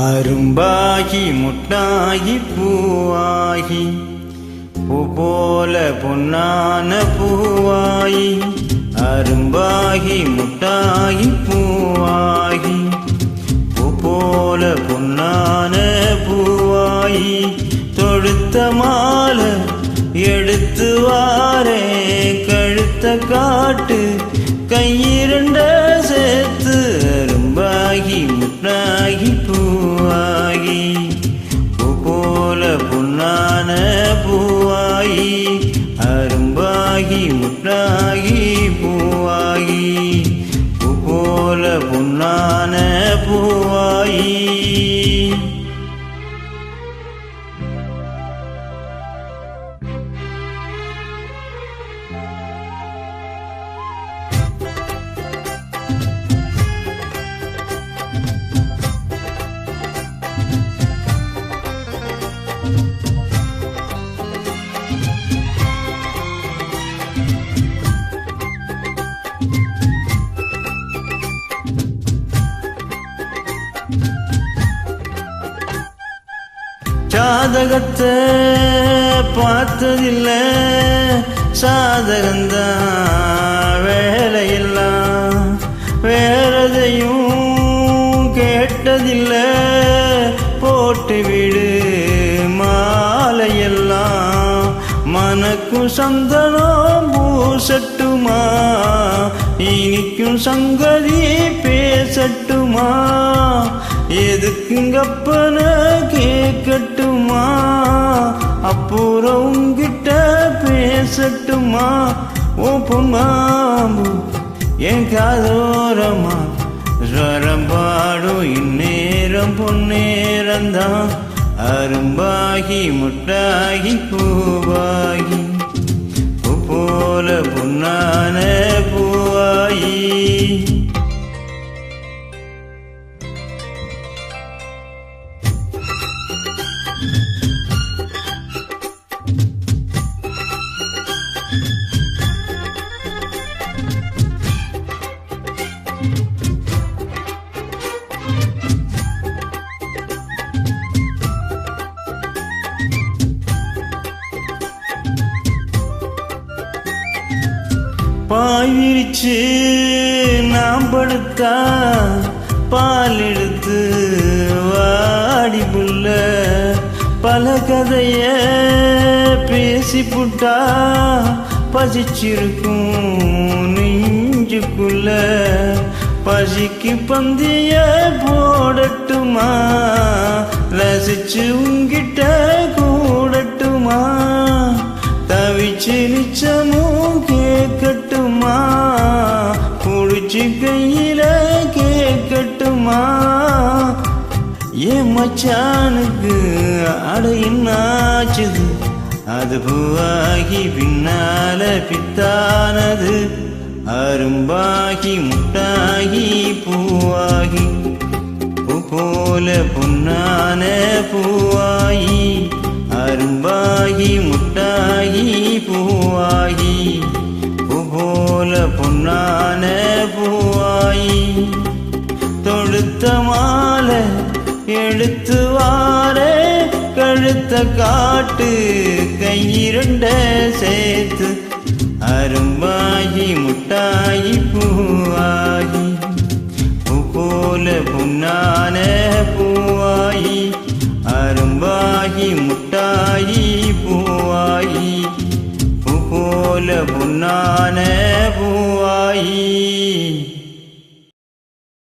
அரும்பாகி முட்டாகி பூவாகி பூ போல பொன்னான பூவாயி அரும்பாகி முட்டாகி பூவாகி பூ போல பொன்னான பூவாயி தொடுத்த மாலை எடுத்து வாரே கழுத்த காட்டு கையிரண்ட சேர்த்து அரும்பாகி முட்டாகி பூவாகி பூ போல பொன்னான பூவாயி அரும்பாகி முட்டாகி பூவாகி பூ போல பொன்னான பூவாயி சாதகத்தை பார்த்ததில்ல சாதகந்தான் வேலையெல்லாம் வேறதையும் கேட்டதில்ல போட்டு விடு மாலையெல்லாம் மனக்கும் சந்தனம் பூசட்டுமா இனிக்கும் சங்கதி பேசட்டுமா எதுக்குங்கப்பன கேட்கட்டுமா அப்புறம் உங்கிட்ட பேசட்டுமா ஓ பொன்மாம்பு என் காதோரமா ஸ்வரம் பாடும் இந்நேரம் பொன்னேரந்தான் அரும்பாகி முட்டாகி பூவாகி பூ போல பொன்னான பூவாயி பாய் விரிச்சு நாம் படுத்தா பால் எடுத்து வாடி புள்ள பல கதைய பேசி புட்டா பசிச்சிருக்கும் நெஞ்சுக்குள்ள பசிக்கு பந்திய போடட்டுமா ரசிச்சு உங்கிட்ட கூடட்டுமா தவிச்சு நிச்சமும் கேட்கட்டுமா குடிச்சு கையில கேட்கட்டுமா ஏன் மச்சானுக்கு அடையினாச்சுது அது பூவாகி பின்னால பித்தானது அரும்பாகி முட்டாகி பூவாகி பூ போல பொன்னான பூவாயி அரும்பாகி முட்டாகி பூவாகி பூ போல பொன்னான பூவாயி தொடுத்த மாலை எடுத்து வாரே கழுத்த காட்டு கையிரண்ட சேர்த்து அரும்பாகி முட்டாகி பூவாகி பூ போல பொன்னான பூவாயி அரும்பாகி முட்டாகி பூவாயி பூ போல பொன்னான பூவாயி